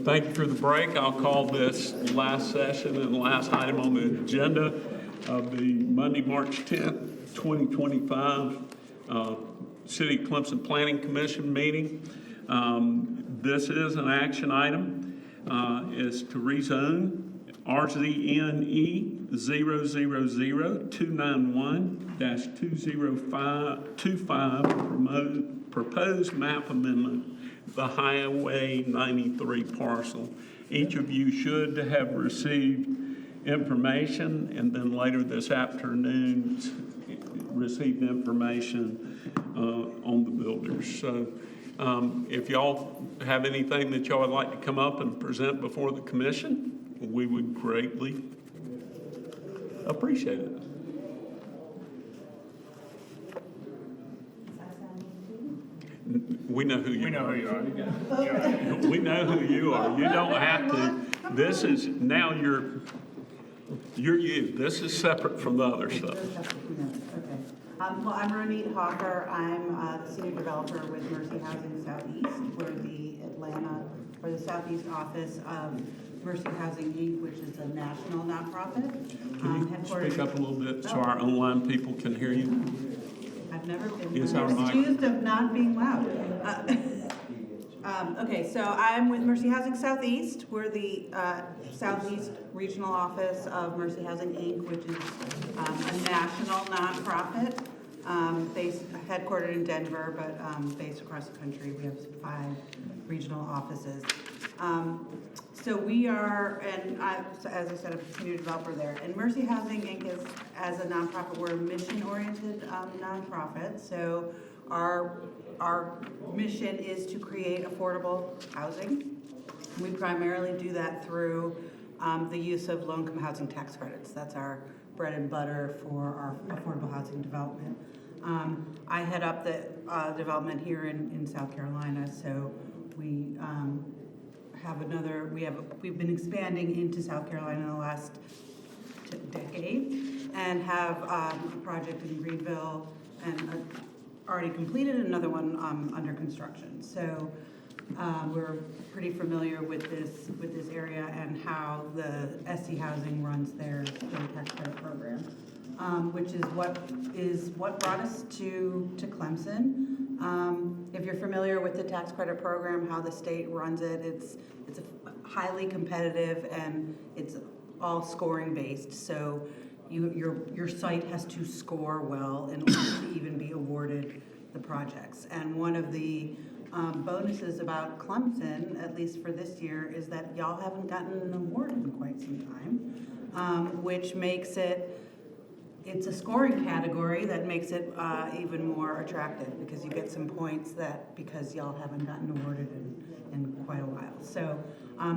Thank you for the break. I'll call this last session and last item on the agenda of the Monday, March 10th, 2025 City of Clemson Planning Commission meeting. This is an action item, is to rezone RZNE 000-291-20525 proposed map amendment, the Highway 93 parcel. Each of you should have received information, and then later this afternoon received information on the builders. So if y'all have anything that y'all would like to come up and present before the commission, we would greatly appreciate it. We know who you are. We know who you are. We know who you are. You don't have to. This is now you're you. This is separate from the other stuff. Okay. Well, I'm Ronit Hawker. I'm the senior developer with Mercy Housing Southeast. We're the Southeast office of Mercy Housing Inc., which is a national nonprofit. Can you speak up a little bit so our online people can hear you? I've never been accused of not being loud. Okay, so I'm with Mercy Housing Southeast. We're the Southeast Regional Office of Mercy Housing Inc., which is a national nonprofit headquartered in Denver, but based across the country. We have 5 regional offices. So we are, and as I said, I'm a senior developer there. And Mercy Housing Inc. is, as a nonprofit, we're a mission-oriented nonprofit. So our mission is to create affordable housing. We primarily do that through the use of low-income housing tax credits. That's our bread and butter for our affordable housing development. I head up the development here in South Carolina, so we we've been expanding into South Carolina in the last decade, and have a project in Greenville and already completed, another one under construction. So we're pretty familiar with this area and how the SC Housing runs their tax credit program, which is what brought us to Clemson. If you're familiar with the tax credit program, how the state runs it, it's highly competitive and it's all scoring based. So your site has to score well in order to even be awarded the projects. And one of the bonuses about Clemson, at least for this year, is that y'all haven't gotten an award in quite some time, which makes it's a scoring category that makes it even more attractive, because you get some points because y'all haven't gotten awarded in quite a while. So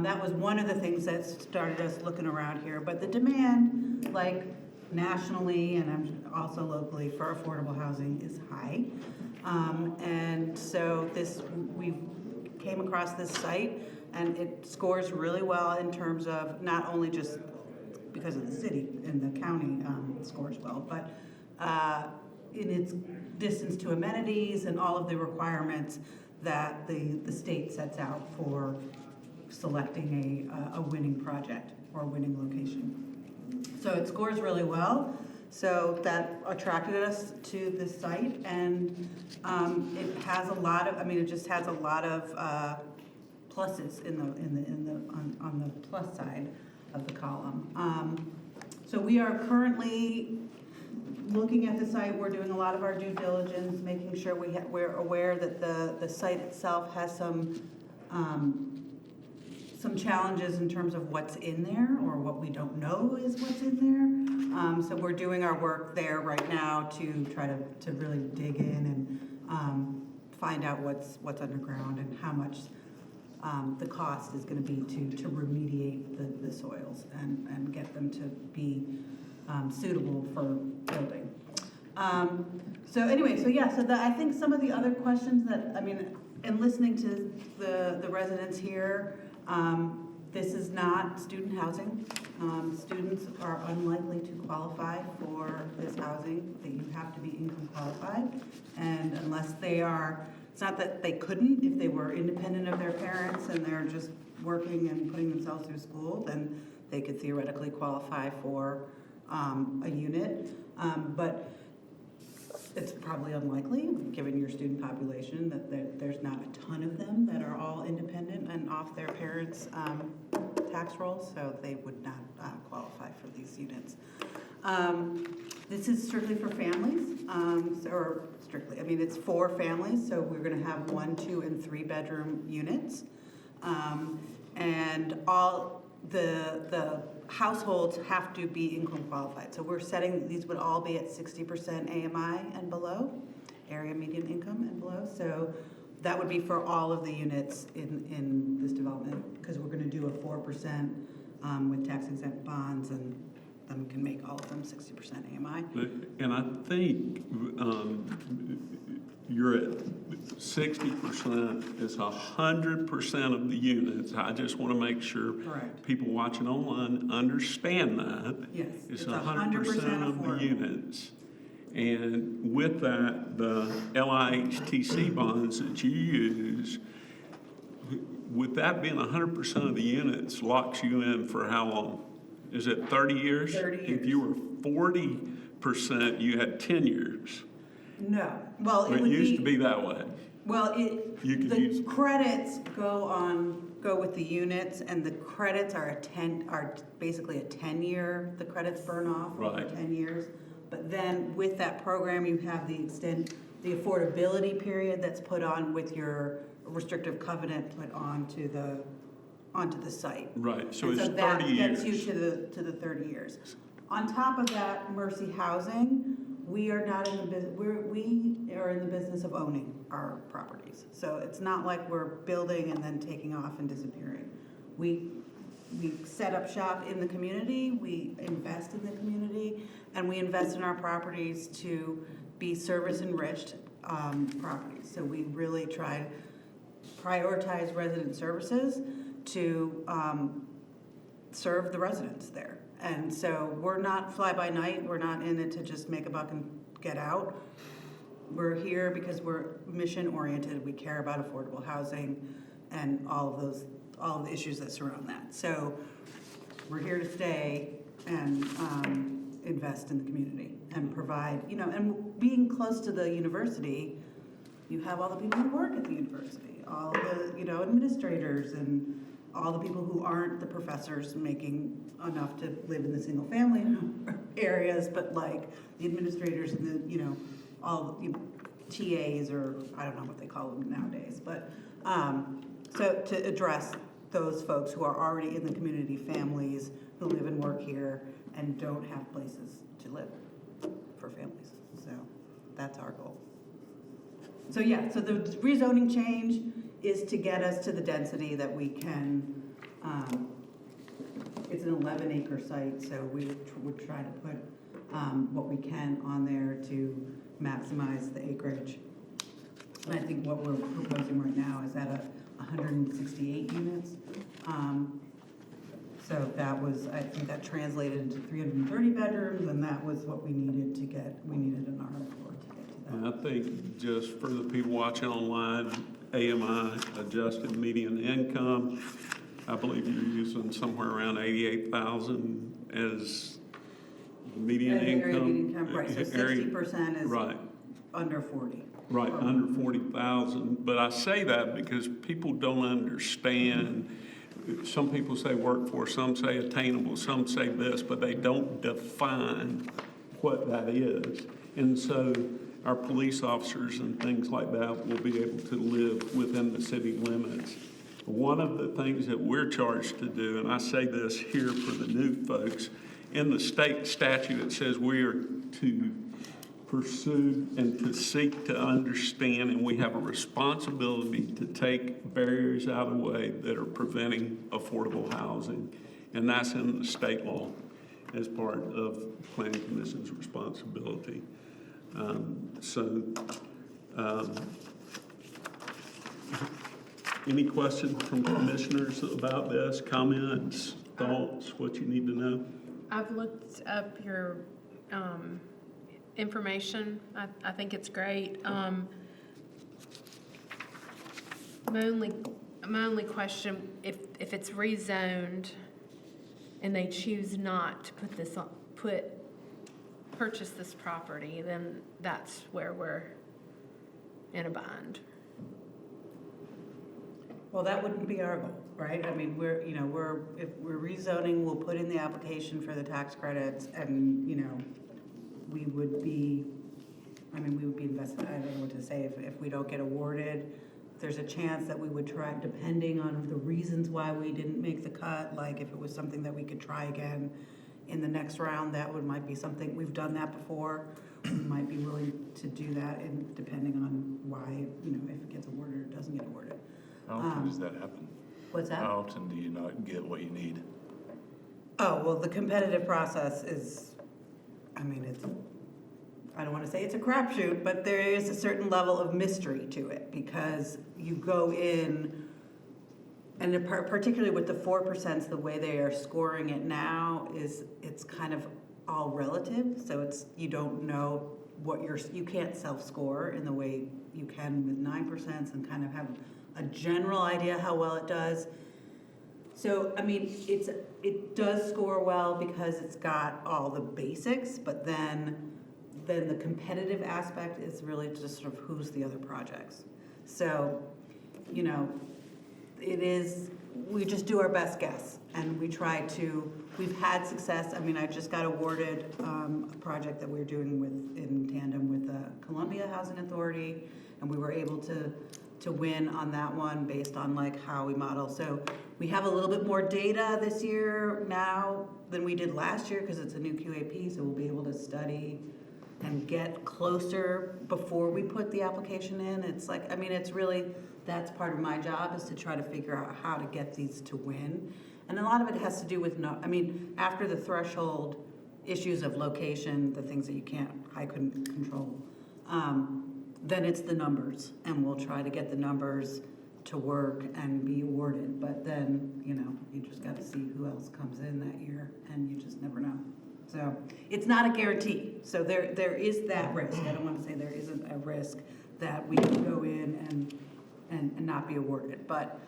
that was one of the things that started us looking around here. But the demand, like nationally and also locally, for affordable housing is high. And so we came across this site, and it scores really well in terms of not only just because of the city and the county scores well, but in its distance to amenities and all of the requirements that the state sets out for selecting a winning project or a winning location. So it scores really well. So that attracted us to this site, and it has a lot of, it just has a lot of pluses on the plus side of the column. So we are currently looking at the site. We're doing a lot of our due diligence, making sure we're aware that the site itself has some challenges in terms of what's in there, or what we don't know is what's in there. So we're doing our work there right now to try to really dig in and find out what's underground and how much the cost is going to be to remediate the soils and get them to be suitable for building. So I think some of the other questions that, in listening to the residents here, this is not student housing. Students are unlikely to qualify for this housing. That you have to be income qualified, and unless they are, it's not that they couldn't if they were independent of their parents and they're just working and putting themselves through school, then they could theoretically qualify for a unit. But it's probably unlikely, given your student population, that there's not a ton of them that are all independent and off their parents' tax rolls, so they would not qualify for these units. This is strictly for families, or strictly, I mean, it's for families, so we're gonna have 1, 2, and 3 bedroom units. And all the households have to be income qualified. So we're setting, these would all be at 60% AMI and below, area median income and below. So that would be for all of the units in this development, because we're gonna do a 4% with tax exempt bonds, and then we can make all of them 60% AMI. And I think you're at 60% is 100% of the units. I just want to make sure Correct. people watching online understand that. Yes, It's it's 100% of the units. And with that, the LIHTC bonds that you use, with that being 100% of the units, locks you in for how long? Is it 30 years? 30 years. If you were 40%, you had 10 years. No, well, it It would used to be that way. Well, You could the use- credits go with the units, and the credits are basically a 10-year, the credits burn off over Right. 10 years. But then with that program, you have the affordability period that's put on with your restrictive covenant put onto the site. Right, so And it's 30 that gets years. you to the 30 years. On top of that, Mercy Housing, we are not in the business, we are in the business of owning our properties. So it's not like we're building and then taking off and disappearing. We set up shop in the community, we invest in the community, and we invest in our properties to be service enriched properties. So we really try to prioritize resident services to serve the residents there. And so we're not fly by night, we're not in it to just make a buck and get out. We're here because we're mission oriented, we care about affordable housing and all of the issues that surround that. So we're here to stay and invest in the community and provide, and being close to the university, you have all the people who work at the university, all the, administrators and all the people who aren't the professors making enough to live in the single family areas, but like the administrators and the, all TAs, or I don't know what they call them nowadays, but so to address those folks who are already in the community, families who live and work here and don't have places to live for families. So that's our goal. So yeah, so the rezoning change is to get us to the density that we can, it's an 11-acre site, so we would try to put what we can on there to maximize the acreage. And I think what we're proposing right now is at 168 units. So that was, I think that translated into 330 bedrooms, and that was what we needed to get. We needed an R4 to get to that. And I think just for the people watching online, AMI, adjusted median income, I believe you're using somewhere around 88,000 as the median And the area income. median income, right, so 60% is Right. under 40. Right, under 40,000. But I say that because people don't understand. Some people say workforce, some say attainable, some say this, but they don't define what that is. And so our police officers and things like that will be able to live within the city limits. One of the things that we're charged to do, and I say this here for the new folks, in the state statute, it says we are to pursue and to seek to understand, and we have a responsibility to take barriers out of the way that are preventing affordable housing. And that's in the state law as part of Planning Commission's responsibility. Any questions from commissioners about this, comments, thoughts, what you need to know? I've looked up your information. I think it's great. my only question, if it's rezoned and they choose not to put this on, purchase this property, then that's where we're in a bind. Well, that wouldn't be our goal, right? I mean, if we're rezoning, we'll put in the application for the tax credits and, we would be invested, I don't know what to say, if we don't get awarded, there's a chance that we would try, depending on the reasons why we didn't make the cut, like if it was something that we could try again in the next round, might be something, we've done that before, we might be willing to do that, and depending on why, if it gets awarded or doesn't get awarded. How often does that happen? What's that? How often do you not get what you need? Oh, well, the competitive process is, I don't want to say it's a crapshoot, but there is a certain level of mystery to it because you go in, and particularly with the 4%, the way they are scoring it now is it's kind of all relative. So you don't know you can't self-score in the way you can with 9% and kind of have a general idea how well it does. So, it does score well because it's got all the basics, but then the competitive aspect is really just sort of who's the other projects. So, we just do our best guess and we've had success. I just got awarded a project that we're doing in tandem with the Columbia Housing Authority, and we were able to win on that one based on how we model. So we have a little bit more data this year now than we did last year because it's a new QAP, so we'll be able to study and get closer before we put the application in. It's really, that's part of my job is to try to figure out how to get these to win. And a lot of it has to do with, after the threshold issues of location, the things that I couldn't control, then it's the numbers, and we'll try to get the numbers to work and be awarded. But then, you just got to see who else comes in that year, and you just never know. So it's not a guarantee. So there is that risk. I don't want to say there isn't a risk that we can go in and not be awarded. But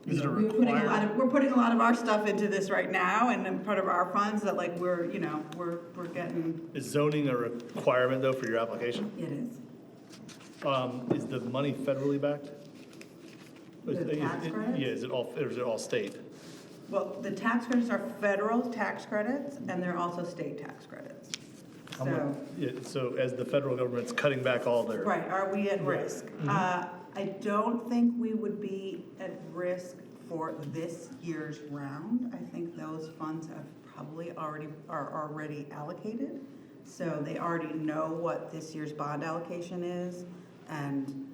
Is it a we're putting a lot of our stuff into this right now, and then part of our funds that we're getting. Is zoning a requirement though for your application? It is. Is the money federally backed? The tax credits? Yeah, is it all state? Well, the tax credits are federal tax credits, and they're also state tax credits. How much- Yeah, so as the federal government's cutting back all their. Right, are we at risk? I don't think we would be at risk for this year's round. I think those funds have probably are already allocated. So they already know what this year's bond allocation is, and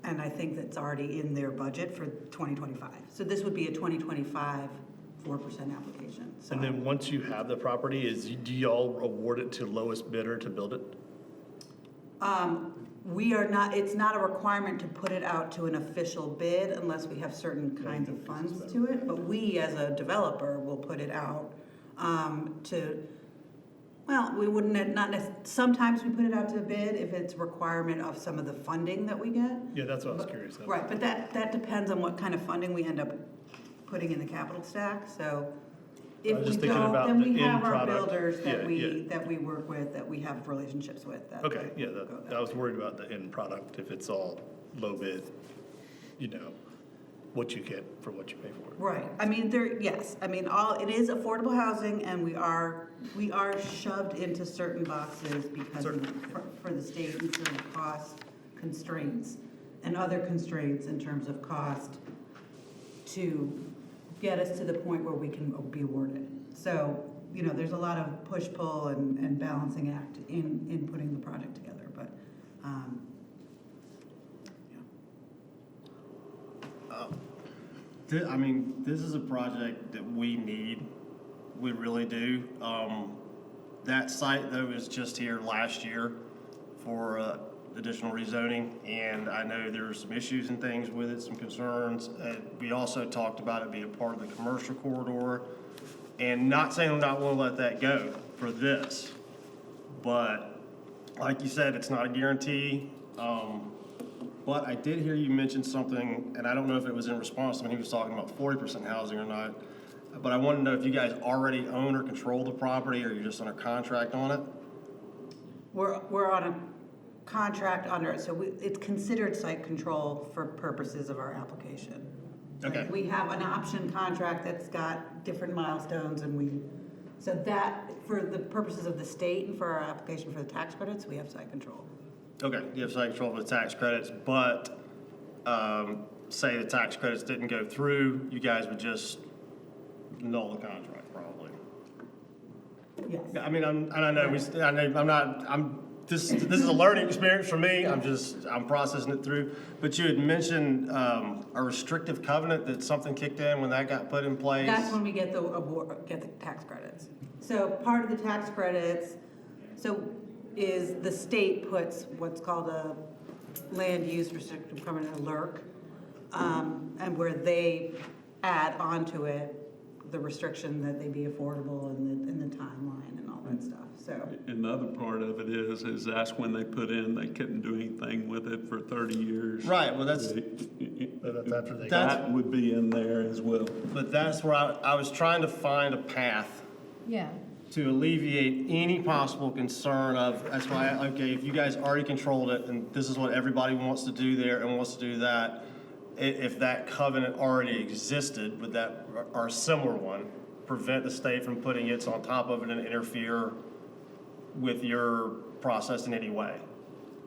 I think that's already in their budget for 2025. So this would be a 2025 4% application. So And then once you have the property, do y'all award it to lowest bidder to build it? we are not, it's not a requirement to put it out to an official bid unless we have certain kinds of funds to it, but we as a developer will put it out well, we wouldn't, sometimes we put it out to bid if it's requirement of some of the funding that we get. Yeah, that's what I was curious about. Right, but that depends on what kind of funding we end up putting in the capital stack, so if was we just thinking don't, about then the we have end our product. builders that Yeah, that we work with, that we have relationships with. That Okay, yeah, go that I was worried about the end product, if it's all low bid, what you get for what you pay for it. Right, I mean, yes, I mean, it is affordable housing, and we are shoved into certain boxes because for the state and certain cost constraints and other constraints in terms of cost to get us to the point where we can be awarded. So, there's a lot of push-pull and balancing act in putting the project together, but, This is a project that we need. We really do. That site, though, is just here last year for additional rezoning, and I know there's some issues and things with it, some concerns. We also talked about it being a part of the commercial corridor, and not saying I'm not willing to let that go for this, but like you said, it's not a guarantee. but I did hear you mention something, and I don't know if it was in response to when he was talking about 40% housing or not, but I want to know if you guys already own or control the property, or you're just on a contract on it? We're on a contract under it, so it's considered site control for purposes of our application. Okay. Like, we have an option contract that's got different milestones, and so that, for the purposes of the state and for our application for the tax credits, we have site control. Okay, you have site control for the tax credits, but say the tax credits didn't go through, you guys would just null the contract probably. Yes. I mean, this is a learning experience for me. I'm processing it through. But you had mentioned a restrictive covenant that something kicked in when that got put in place. That's when we get the tax credits. So part of the tax credits, is the state puts what's called a land use restrictive covenant, a LURC, and where they add onto it the restriction that they be affordable in the timeline and all that stuff, so. And the other part of it is that's when they put in, they couldn't do anything with it for 30 years. Right, well, that's After they. That would be in there as well. but that's where I was trying to find a path Yeah. to alleviate any possible concern of, that's why, okay, if you guys already controlled it, and this is what everybody wants to do there and wants to do that, if that covenant already existed, would that, or a similar one, prevent the state from putting its on top of it and interfere with your process in any way?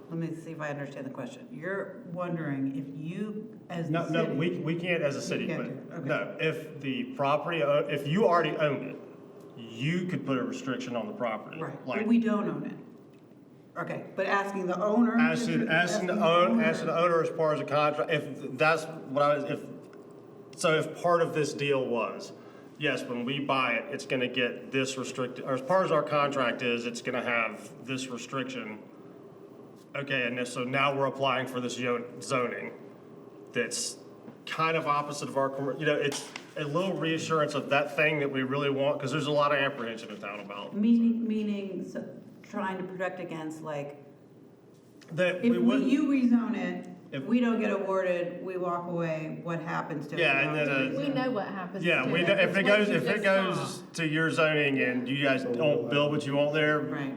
Let me see if I understand the question. You're wondering if you, as the No, city. we can't as a city, You but, can't do it, okay. no, if the property, if you already owned it, you could put a restriction on the property. Right, Like, but we don't own it. Okay, but asking the owner. asking the owner as part of the contract, if that's what if part of this deal was, yes, when we buy it, it's gonna get this restricted, or as part of our contract is, it's gonna have this restriction. Okay, and so now we're applying for this zoning that's kind of opposite of our, it's a little reassurance of that thing that we really want, because there's a lot of apprehension in town about. Meaning, so, trying to protect against, like, That if we wouldn't. you rezone it, If- we don't get awarded, we walk away, what happens to it? Yeah, and then, We know what happens. yeah, to we, it. if It's it what goes, you if it just goes saw. to your zoning and you guys don't build what you want there, Right,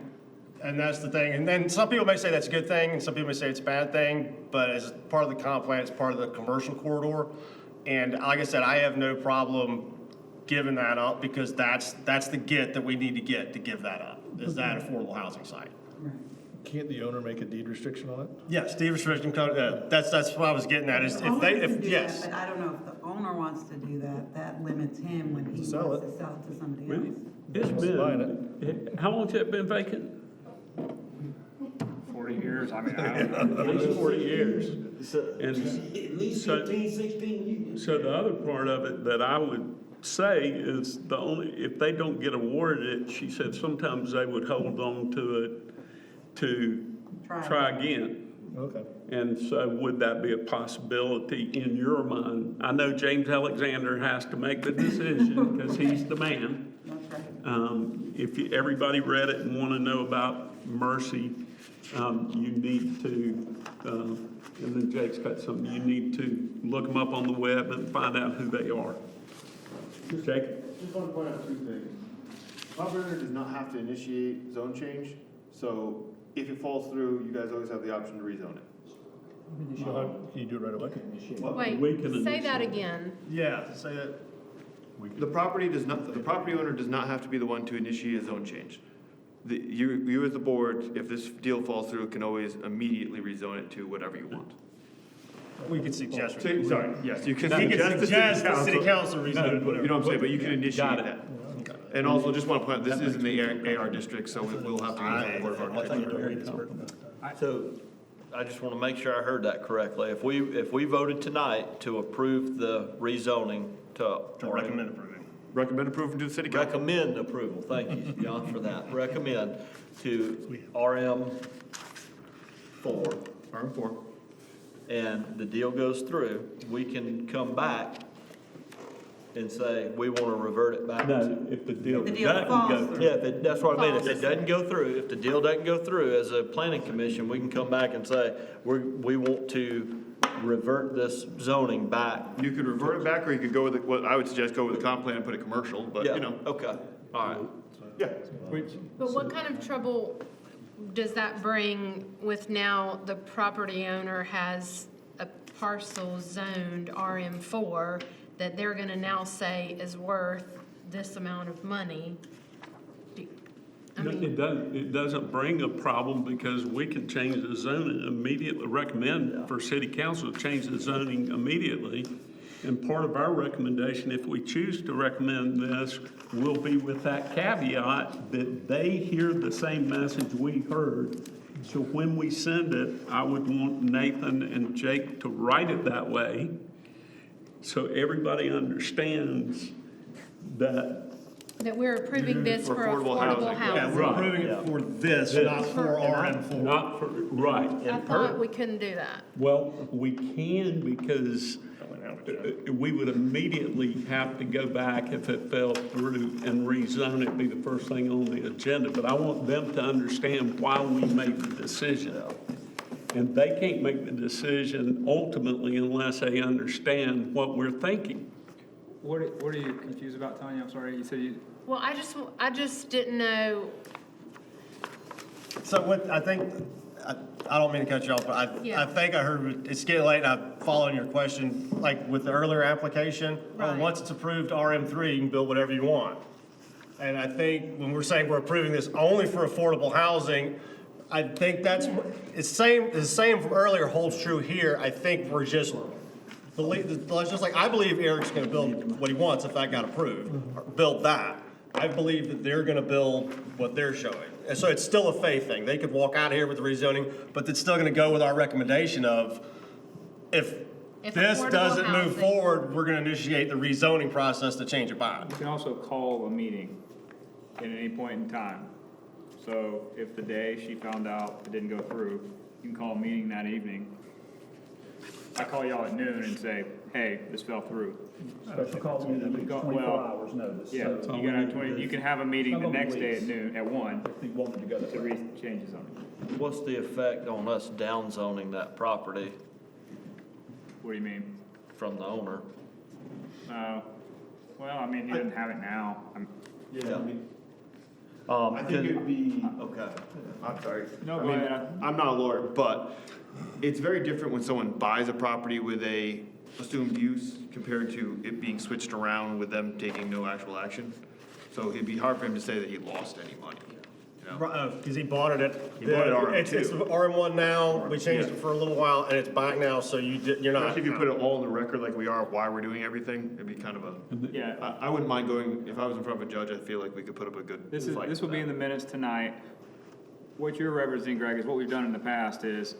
and that's the thing. And then some people may say that's a good thing, and some people may say it's a bad thing, but as part of the comp plan, it's part of the commercial corridor. And like I said, I have no problem giving that up, because that's the get that we need to get to give that up, is that affordable housing site. right. Can't the owner make a deed restriction on it? Yes, deed restriction code, that's what I was getting at, is The if owner they, can do that, yes. But I don't know if the owner wants to do that, that limits him when he wants Sell to it. sell it to somebody Really? else. It's Buying been, how long's it been vacant? 40 years, I mean, I don't know. At least 40 years. At And least so- 15, 16 years. so the other part of it that I would say is if they don't get awarded it, she said sometimes they would hold on to it to try again. Okay. And so would that be a possibility in your mind? I know James Alexander has to make the decision because he's the man. That's right. If everybody read it and want to know about Mercy, you need to, and then Jake's got something, you need to look them up on the web and find out who they are. Jake? Just want to point out two things. Property owner does not have to initiate zone change, so if it falls through, you guys always have the option to rezone it. Can you do it right away? We can Wait, say that initiate. again. Yeah, say that. The property owner does not have to be the one to initiate a zone change. You as the board, if this deal falls through, can always immediately rezone it to whatever you want. We could suggest. Sorry, yes, you can He suggest could the suggest city the city council. council rezone it, You know what I'm saying, but you can Got initiate it. that. And also, just want to point out, this is in the AR district, so we'll have to go to the board of architecture. So, I just want to make sure I heard that correctly. If we voted tonight to approve the rezoning to. To recommend approving. Recommend approval to the city council. Recommend approval, thank you, John, for that. Recommend to RM 4, RM4. and the deal goes through, we can come back and say, we want to revert it back? No, if the deal The deal doesn't falls go through. through. Yeah, that's what I mean, if Falls. it doesn't go through, if the deal doesn't go through, as a planning commission, we can come back and say, we want to revert this zoning back. You could revert it back, or you could go with, what I would suggest, go with the comp plan and put a commercial, but, Yeah, you know, okay, all right. yeah. But what kind of trouble does that bring with now the property owner has a parcel zoned RM4 that they're gonna now say is worth this amount of money? I No, mean, it doesn't bring a problem because we can change the zoning immediately, recommend for city council to change the zoning immediately. And part of our recommendation, if we choose to recommend this, will be with that caveat that they hear the same message we heard. So when we send it, I would want Nathan and Jake to write it that way, so everybody understands that. that we're approving this For for affordable affordable housing. Yeah, we're housing. approving it for this, not for RM4. Not for, right. I thought we couldn't do that. Well, we can because we would immediately have to go back if it fell through and rezone it, be the first thing on the agenda. But I want them to understand why we made the decision. And they can't make the decision ultimately unless they understand what we're thinking. What are you confused about, Tanya? I'm sorry, you said you, Well, I just didn't know, So what, I think, I don't mean to cut you off, but I Yeah. think I heard, it's getting late, and I'm following your question, like with the earlier application, Right. once it's approved RM3, you can build whatever you want. And I think when we're saying we're approving this only for affordable housing, I think that's, it's the same from earlier holds true here. I think we're just, just like, I believe Eric's gonna build what he wants if that got approved, or build that. I believe that they're gonna build what they're showing. And so it's still a faith thing. They could walk out of here with the rezoning, but it's still gonna go with our recommendation of, if If this affordable doesn't move housing- forward, we're gonna initiate the rezoning process to change it back. you can also call a meeting at any point in time. So if the day she found out it didn't go through, you can call a meeting that evening. I call y'all at noon and say, hey, this fell through. Special call meeting, Well, 24 hours notice. Yeah, So all you we gotta have need to 20, do. you can have a meeting the Some of them next day at leaves. noon, at 1, if they wanted to go that to way. change zoning. What's the effect on us downzoning that property What do you mean? from the owner? Well, I mean, you didn't have it now. Yeah, I mean, Um, I think it'd be, Okay. I'm sorry. No, I go mean, ahead. I'm not a lawyer, but it's very different when someone buys a property with a assumed use compared to it being switched around with them taking no actual action. So it'd be hard for him to say that he lost any money, you know? Because he bought it at. He bought it RM2. It's RM1 now, we changed it for a little while, and it's back now, so you're not. Especially if you put it all on the record like we are, why we're doing everything, it'd be kind of a, Yeah, I wouldn't mind going, if I was in front of a judge, I feel like we could put up a good this fight. will be in the minutes tonight. What you're referencing, Greg, is what we've done in the past is,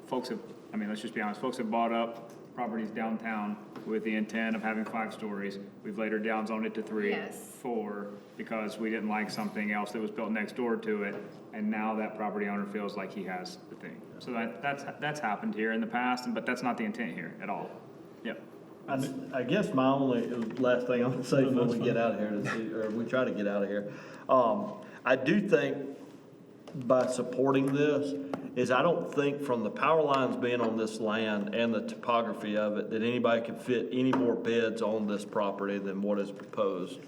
folks have, I mean, let's just be honest, folks have bought up properties downtown with the intent of having 5 stories. We've later downzoned it to 3, Yes. 4, because we didn't like something else that was built next door to it, and now that property owner feels like he has the thing. So that's happened here in the past, but that's not the intent here at all. Yep. I guess my only, last thing I'm gonna say before we get out of here, or we try to get out of here. I do think by supporting this, is I don't think from the power lines being on this land and the topography of it, that anybody can fit any more beds on this property than what is proposed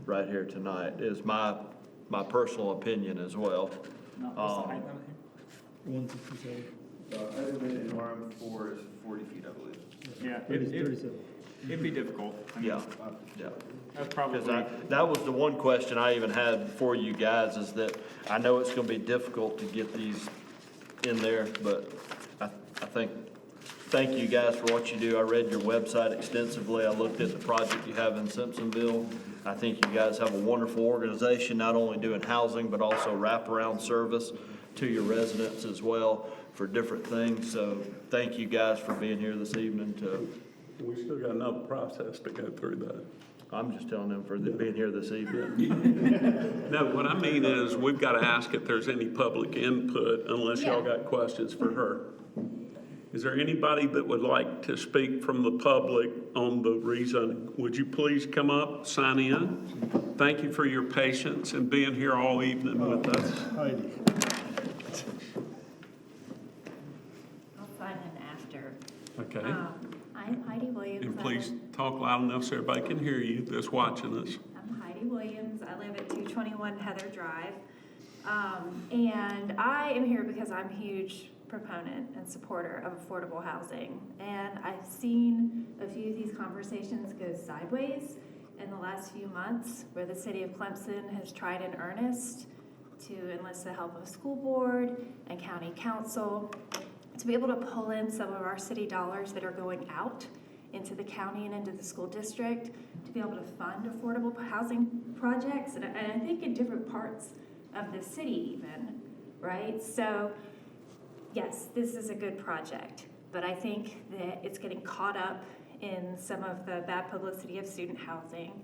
right here tonight, is my personal opinion as well. Not what's the height limit Estimate in RM4 is 40 feet, I believe. here? Yeah, it'd be difficult. I mean, Yeah, yeah. That's Because probably, that was the one question I even had for you guys, is that I know it's gonna be difficult to get these in there, but I think, thank you guys for what you do. I read your website extensively. I looked at the project you have in Simpsonville. I think you guys have a wonderful organization, not only doing housing, but also wraparound service to your residents as well for different things. So thank you guys for being here this evening to, We still got another process to go through though. I'm just telling them for being here this evening. No, what I mean is, we've got to ask if there's any public input unless y'all Yeah. got questions for her. Is there anybody that would like to speak from the public on the rezoning? Would you please come up, sign in? Thank you for your patience and being here all evening with us. Heidi. I'll sign in after. Okay? I'm Heidi Williams. And please talk loud enough so everybody can hear you that's watching us. I'm Heidi Williams. I live at 221 Heather Drive. And I am here because I'm a huge proponent and supporter of affordable housing. And I've seen a few of these conversations go sideways in the last few months, where the city of Clemson has tried in earnest to enlist the help of a school board and county council to be able to pull in some of our city dollars that are going out into the county and into the school district to be able to fund affordable housing projects, and I think in different parts of the city even, right? So yes, this is a good project, but I think that it's getting caught up in some of the bad publicity of student housing,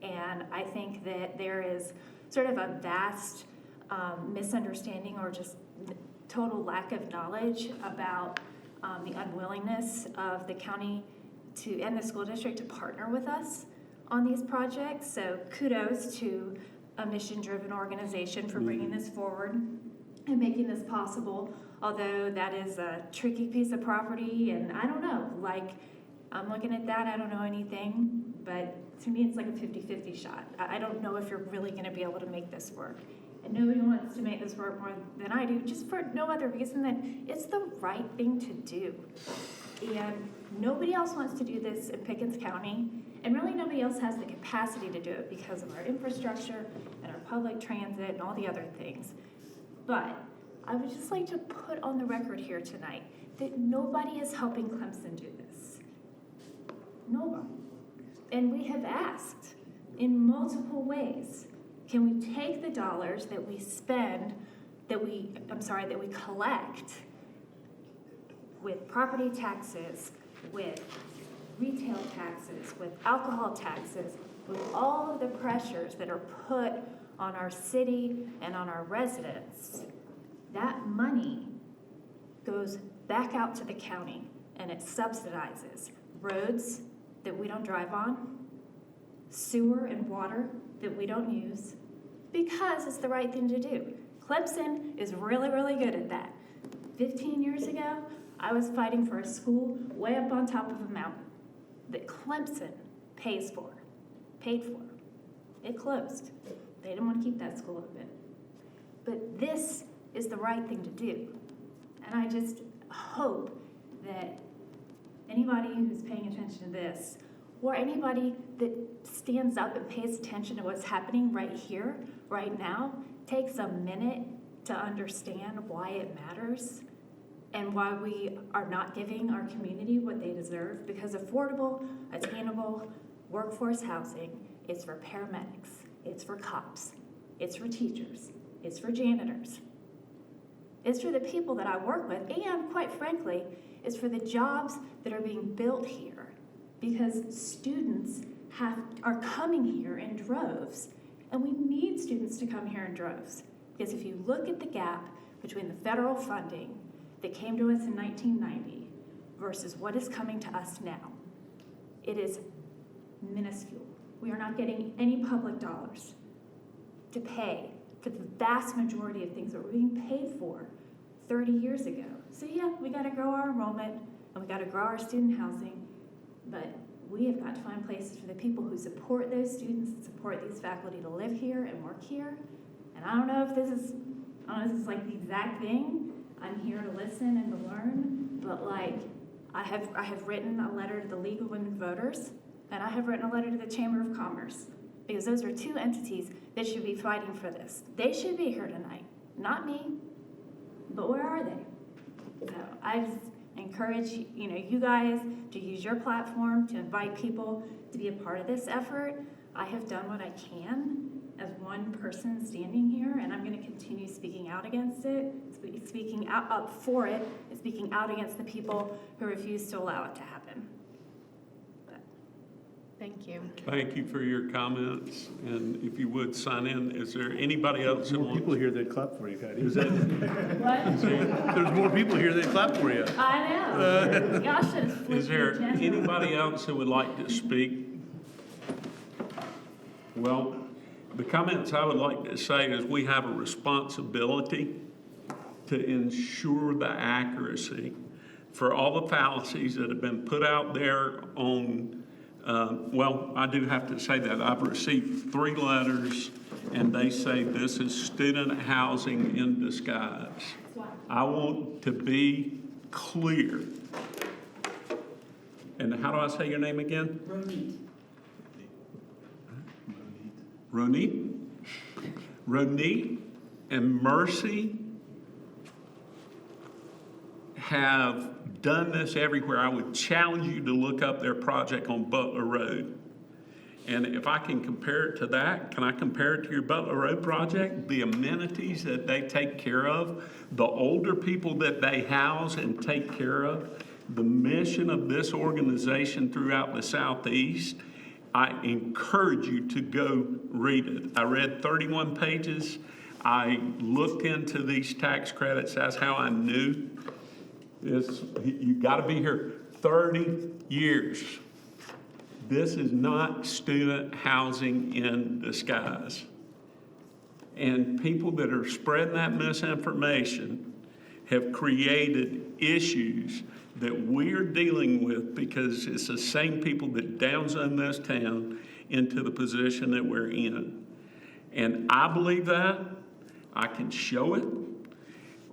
and I think that there is sort of a vast misunderstanding or just total lack of knowledge about the unwillingness of the county and the school district to partner with us on these projects. So kudos to a mission-driven organization for bringing this forward and making this possible, although that is a tricky piece of property, and I don't know, like, I'm looking at that, I don't know anything, but to me it's like a 50-50 shot. I don't know if you're really gonna be able to make this work. And nobody wants to make this work more than I do, just for no other reason than it's the right thing to do. And nobody else wants to do this in Pickens County, and really nobody else has the capacity to do it because of our infrastructure and our public transit and all the other things. But I would just like to put on the record here tonight that nobody is helping Clemson do this. Nobody. And we have asked in multiple ways, can we take the dollars that we spend, that we collect with property taxes, with retail taxes, with alcohol taxes, with all of the pressures that are put on our city and on our residents, that money goes back out to the county and it subsidizes roads that we don't drive on, sewer and water that we don't use, because it's the right thing to do. Clemson is really, really good at that. 15 years ago, I was fighting for a school way up on top of a mountain that Clemson paid for. It closed. They didn't want to keep that school open. But this is the right thing to do. And I just hope that anybody who's paying attention to this, or anybody that stands up and pays attention to what's happening right here, right now, takes a minute to understand why it matters and why we are not giving our community what they deserve, because affordable, attainable workforce housing is for paramedics, it's for cops, it's for teachers, it's for janitors, it's for the people that I work with, and quite frankly, it's for the jobs that are being built here, because students are coming here in droves, and we need students to come here in droves, because if you look at the gap between the federal funding that came to us in 1990 versus what is coming to us now, it is minuscule. We are not getting any public dollars to pay for the vast majority of things that were being paid for 30 years ago. So yeah, we got to grow our enrollment and we got to grow our student housing, but we have got to find places for the people who support those students and support these faculty to live here and work here. And I don't know if this is like the exact thing. I'm here to listen and to learn, but like I have written a letter to the League of Women Voters, and I have written a letter to the Chamber of Commerce, because those are two entities that should be fighting for this. They should be here tonight, not me, but where are they? So I just encourage you guys to use your platform to invite people to be a part of this effort. I have done what I can as one person standing here, and I'm going to continue speaking out against it, speaking out up for it, and speaking out against the people who refuse to allow it to happen. But Thank you. Thank you for your comments, and if you would sign in, is there anybody else that More people wants? here that clap for you, Patty. Is that, What? There's more people here that clap for you. I know. Y'all should have flipped is there the agenda. anybody else that would like to speak? Well, the comments I would like to say is we have a responsibility to ensure the accuracy for all the fallacies that have been put out there on, well, I do have to say that. I've received 3 letters, and they say this is student housing in disguise. I want to be clear. And how do I say your name again? Ronit? Ronit and Mercy have done this everywhere. I would challenge you to look up their project on Butler Road. And if I can compare it to that, can I compare it to your Butler Road project? The amenities that they take care of, the older people that they house and take care of, the mission of this organization throughout the Southeast. I encourage you to go read it. I read 31 pages. I looked into these tax credits. That's how I knew this. You got to be here 30 years. This is not student housing in disguise. And people that are spreading that misinformation have created issues that we're dealing with because it's the same people that downzone this town into the position that we're in. And I believe that. I can show it.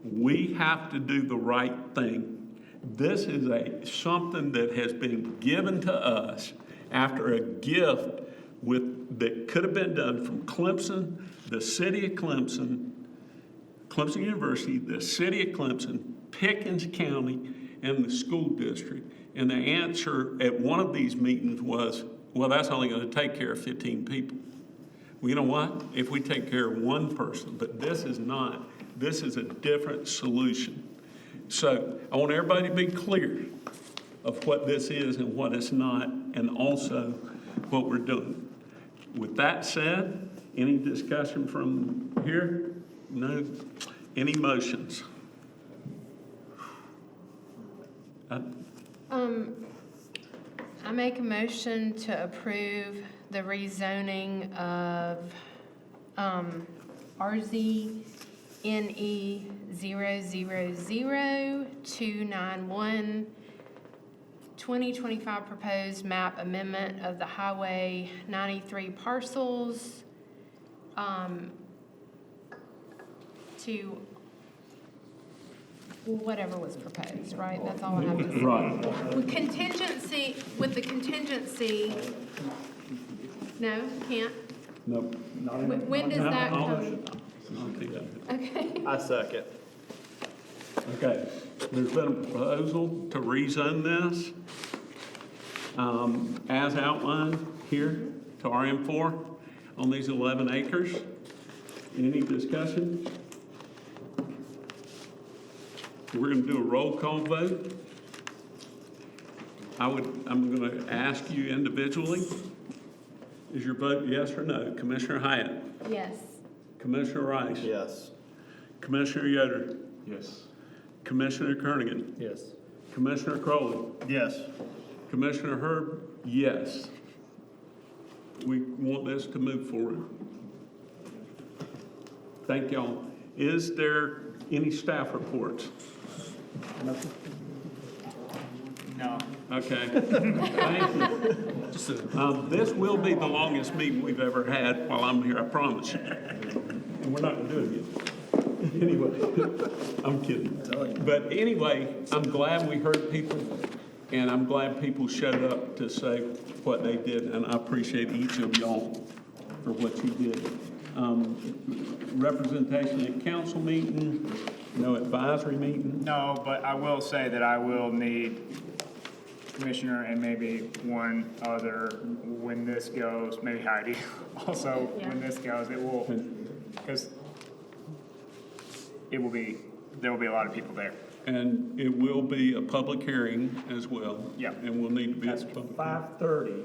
We have to do the right thing. This is something that has been given to us after a gift that could have been done from Clemson, the city of Clemson, Clemson University, the city of Clemson, Pickens County, and the school district. And the answer at one of these meetings was, well, that's only going to take care of 15 people. Well, you know what? If we take care of one person, but this is not, this is a different solution. So I want everybody to be clear of what this is and what it's not, and also what we're doing. With that said, any discussion from here? No? Any motions? I make a motion to approve the rezoning of RZNE 000-291 2025 proposed map amendment of the Highway 93 parcels to whatever was proposed, right? That's all I have to say. Right. With the contingency, no, can't? Nope. When does that come? I'll do that. Okay. I second. Okay, there's been a proposal to rezone this, as outlined here to RM4 on these 11 acres. Any discussion? We're gonna do a roll call vote. I'm gonna ask you individually, is your vote yes or no? Commissioner Hyatt, Yes. Commissioner Rice, Yes. Commissioner Yoder, Yes. Commissioner Kernigan, Yes. Commissioner Crowley, Yes. Commissioner Herb, yes. We want this to move forward. Thank y'all. Is there any staff reports? No. Okay. Thank you. This will be the longest meeting we've ever had while I'm here, I promise you. And we're not gonna do it again. Anyway, I'm kidding. But anyway, I'm glad we heard people, and I'm glad people showed up to say what they did, and I appreciate each of y'all for what you did. Representation at council meeting, no advisory meeting. No, but I will say that I will need Commissioner and maybe one other when this goes, maybe Heidi also, when this goes, it will, because there will be a lot of people there. And it will be a public hearing as well. Yeah. And we'll need to be. That's 5:30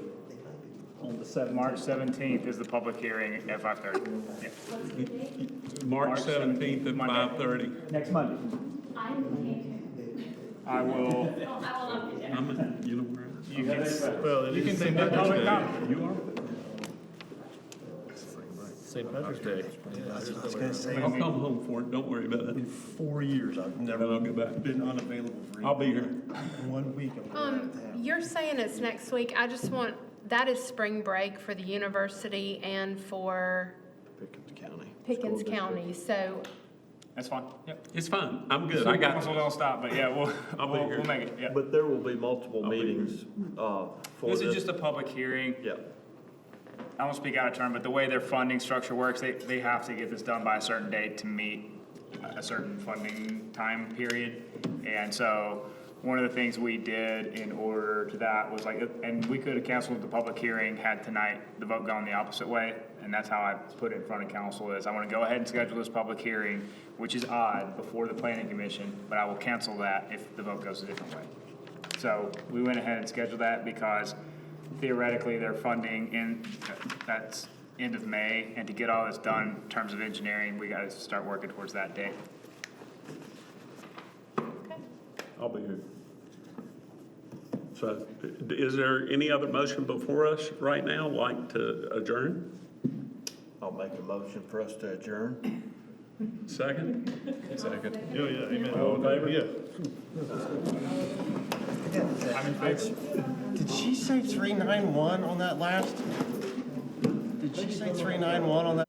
on the 17th. March 17th is the public hearing at 5:30. Yeah. March 17th at Monday. 5:30. Next Monday. I will, You know where you can, Well, it you can is St. submit public Patrick's Day. comment. you are. St. Patrick's Day. I'll come home for it, don't worry about it. In 4 years, I've Then never I'll get back. been unavailable for I'll be here. 1 week. I'm going out of town. You're saying it's next week. I just want, that is spring break for the university and for Pickens County. Pickens School County. So That's fine. Yep. It's fine, I'm good, I got Council this. don't stop, but yeah, I'll be we'll here. make it, yeah. But there will be multiple I'll be here. meetings, for This this. is just a public hearing. Yeah, I won't speak out of turn, but the way their funding structure works, they have to get this done by a certain date to meet a certain funding time period. And so, one of the things we did in order to that was like, and we could have canceled the public hearing had tonight the vote gone the opposite way. And that's how I put it in front of council is, I want to go ahead and schedule this public hearing, which is odd, before the planning commission, but I will cancel that if the vote goes a different way. So, we went ahead and scheduled that because theoretically, their funding in, that's end of May, and to get all this done in terms of engineering, we gotta start working towards that date. I'll be here. So, is there any other motion before us right now, like to adjourn? I'll make a motion for us to adjourn. Second? Yeah, amen. All in favor? Yeah. I'm in favor. Did she say 391 on that last? Did she say 391 on that?